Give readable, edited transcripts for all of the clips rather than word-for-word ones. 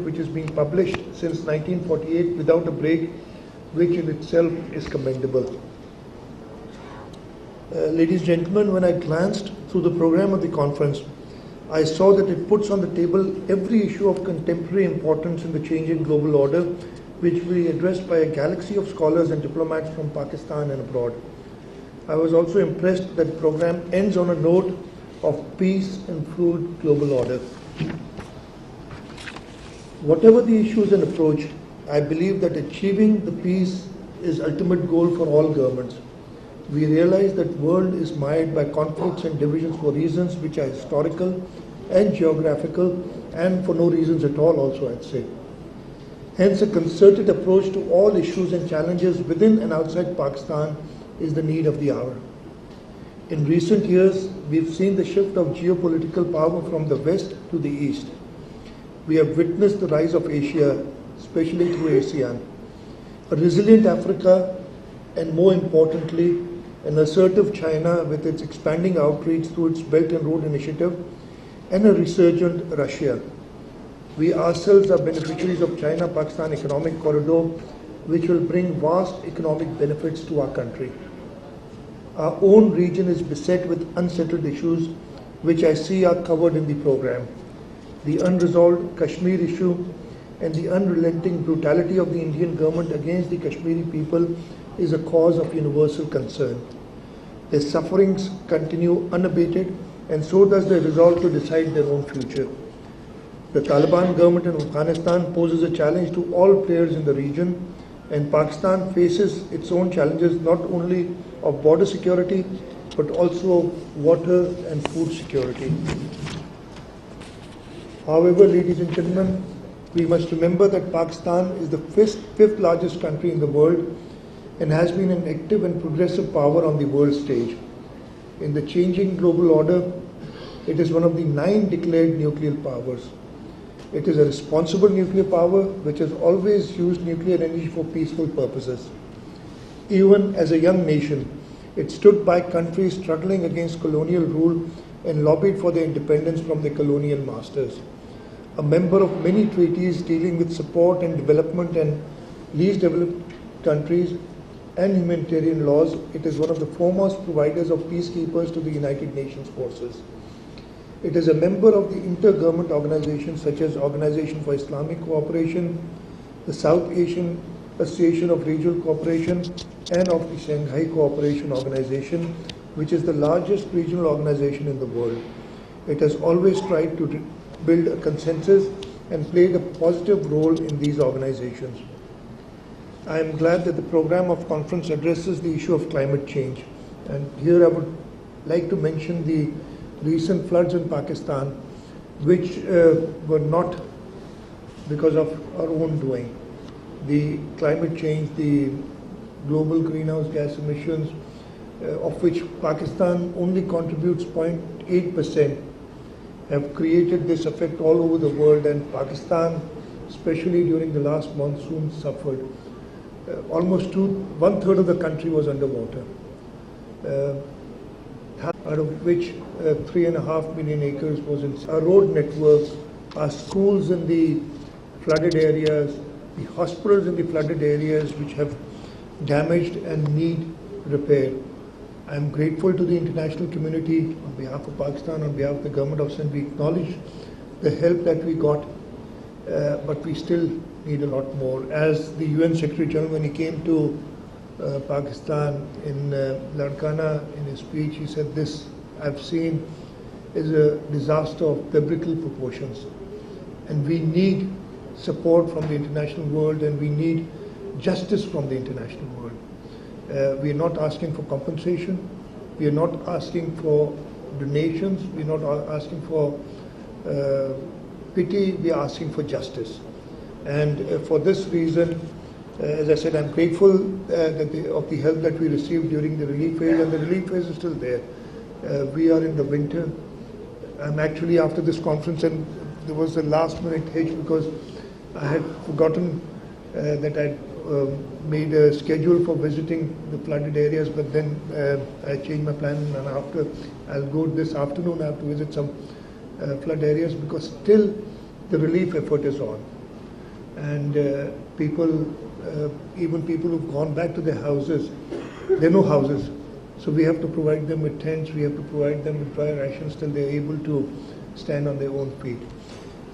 which is being published since 1948 without a break, which in itself is commendable. Ladies and gentlemen, when I glanced through the program of the conference, I saw that it puts on the table every issue of contemporary importance in the changing global order, which will be addressed by a galaxy of scholars and diplomats from Pakistan and abroad. I was also impressed that the program ends on a note of peace and fluid global order. Whatever the issues and approach, I believe that achieving the peace is ultimate goal for all governments. We realize that the world is mired by conflicts and divisions for reasons which are historical and geographical, and for no reasons at all also, I'd say. Hence, a concerted approach to all issues and challenges within and outside Pakistan is the need of the hour. In recent years, we've seen the shift of geopolitical power from the west to the east. We have witnessed the rise of Asia, especially through ASEAN, a resilient Africa, and more importantly, an assertive China with its expanding outreach through its Belt and Road Initiative, and a resurgent Russia. We ourselves are beneficiaries of China-Pakistan Economic Corridor, which will bring vast economic benefits to our country. Our own region is beset with unsettled issues, which I see are covered in the program. The unresolved Kashmir issue and the unrelenting brutality of the Indian government against the Kashmiri people is a cause of universal concern. Their sufferings continue unabated, and so does their resolve to decide their own future. The Taliban government in Afghanistan poses a challenge to all players in the region, and Pakistan faces its own challenges not only of border security but also water and food security. However, ladies and gentlemen, we must remember that Pakistan is the fifth largest country in the world and has been an active and progressive power on the world stage. In the changing global order, it is one of the 9 declared nuclear powers. It is a responsible nuclear power which has always used nuclear energy for peaceful purposes. Even as a young nation, it stood by countries struggling against colonial rule and lobbied for their independence from their colonial masters. A member of many treaties dealing with support and development and least developed countries and humanitarian laws, it is one of the foremost providers of peacekeepers to the United Nations forces. It is a member of the intergovernment organizations such as Organization for Islamic Cooperation, the South Asian Association of Regional Cooperation, and of the Shanghai Cooperation Organization, which is the largest regional organization in the world. It has always tried to build a consensus and played a positive role in these organizations. I am glad that the program of conference addresses the issue of climate change. And here I would like to mention the recent floods in Pakistan, which were not because of our own doing. The climate change, the global greenhouse gas emissions, of which Pakistan only contributes 0.8%, have created this effect all over the world, and Pakistan, especially during the last monsoon, suffered. Almost 1/3 of the country was underwater, out of which 3.5 million acres was in our road networks, our schools in the flooded areas, the hospitals in the flooded areas which have damaged and need repair. I am grateful to the international community on behalf of Pakistan, on behalf of the government of Sindh. We acknowledge the help that we got, but we still need a lot more. As the UN Secretary General, when he came to Pakistan in Larkana, in his speech, he said, "This I've seen is a disaster of biblical proportions, and we need support from the international world, and we need justice from the international world." We are not asking for compensation, we are not asking for donations, we are not asking for pity, we are asking for justice. And for this reason, as I said, I'm grateful of the help that we received during the relief phase, and the relief phase is still there. We are in the winter. I'm actually, after this conference, and there was a last minute hitch because I had forgotten that I'd made a schedule for visiting the flooded areas, but then I changed my plan, and after I'll go this afternoon. I have to visit some flood areas because still the relief effort is on. and even people who've gone back to their houses, there are no houses. So we have to provide them with tents, we have to provide them with dry rations till they're able to stand on their own feet.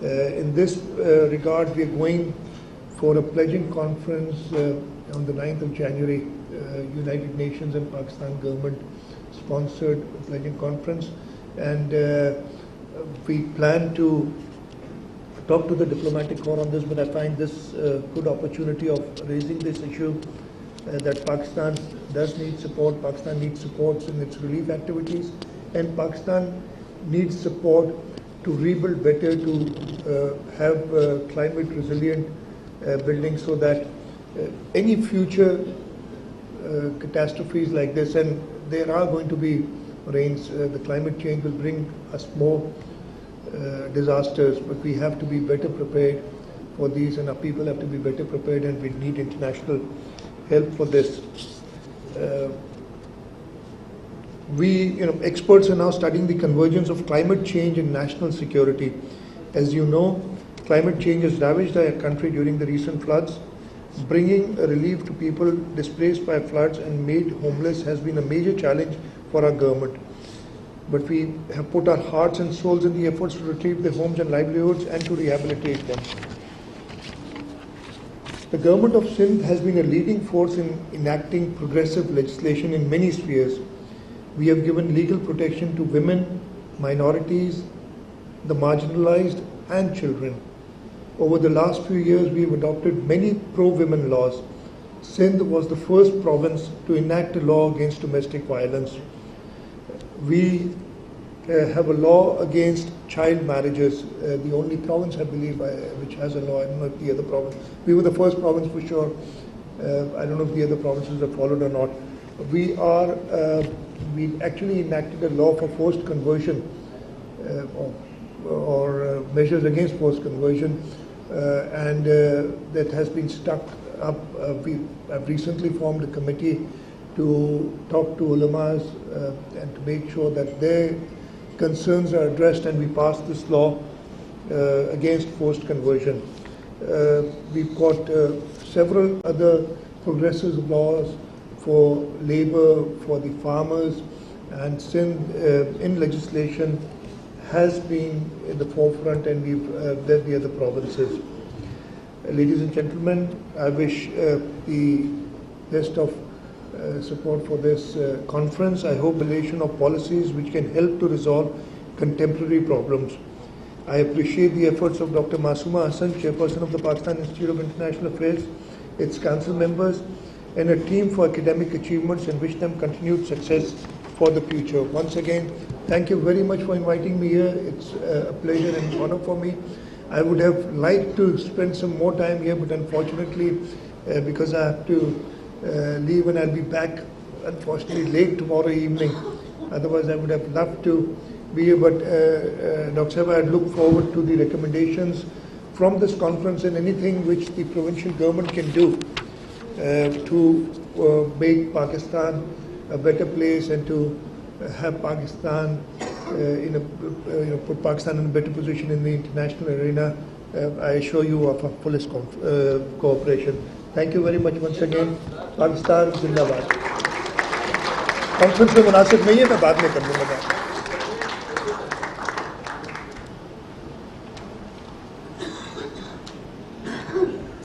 In this regard, we are going for a pledging conference on the 9th of January, United Nations and Pakistan government sponsored pledging conference, and we plan to talk to the diplomatic corps on this, but I find this a good opportunity of raising this issue that Pakistan does need support. Pakistan needs support in its relief activities, and Pakistan needs support to rebuild better, to have climate resilient buildings, so that any future catastrophes like this, and there are going to be rains, the climate change will bring us more disasters, but we have to be better prepared for these, and our people have to be better prepared, and we need international help for this. Experts are now studying the convergence of climate change and national security. As you know, climate change has ravaged our country during the recent floods. Bringing relief to people displaced by floods and made homeless has been a major challenge for our government. But we have put our hearts and souls in the efforts to retrieve their homes and livelihoods and to rehabilitate them. The government of Sindh has been a leading force in enacting progressive legislation in many spheres. We have given legal protection to women, minorities, the marginalized, and children. Over the last few years, we have adopted many pro-women laws. Sindh was the first province to enact a law against domestic violence. We have a law against child marriages, the only province, I believe, which has a law. I don't know if the other province. We were the first province for sure. I don't know if the other provinces have followed or not. We actually enacted a law for forced conversion or measures against forced conversion, and that has been stuck up. I've recently formed a committee to talk to ulamas and to make sure that their concerns are addressed, and we pass this law against forced conversion. We've got several other progressive laws for labor, for the farmers, and Sindh in legislation has been in the forefront, and we've led the other provinces. Ladies and gentlemen, I wish the best of support for this conference. I hope relation of policies which can help to resolve contemporary problems. I appreciate the efforts of Dr. Masuma Hassan, Chairperson of the Pakistan Institute of International Affairs, its council members, and a team for academic achievements, and wish them continued success for the future. Once again, thank you very much for inviting me here. It's a pleasure and honor for me. I would have liked to spend some more time here, but unfortunately, because I have to leave, and I'll be back, unfortunately, late tomorrow evening. Otherwise, I would have loved to be here. But Dr. Sahib, I look forward to the recommendations from this conference and anything which the provincial government can do to make Pakistan a better place, and to have Pakistan put Pakistan in a better position in the international arena. I assure you of our fullest cooperation. Thank you very much once again. Pakistan Zindabad. Conference में मुनासिब नहीं है, मैं बाद में कर लूँगा.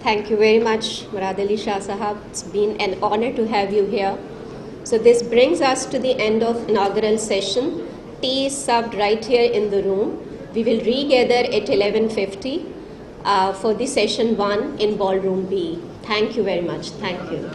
Thank you very much, Murad Ali Shah Sahab. It's been an honor to have you here. So this brings us to the end of inaugural session. Tea is served right here in the room. We will regather at 11:50 for the session 1 in Ballroom B. Thank you very much. Thank you.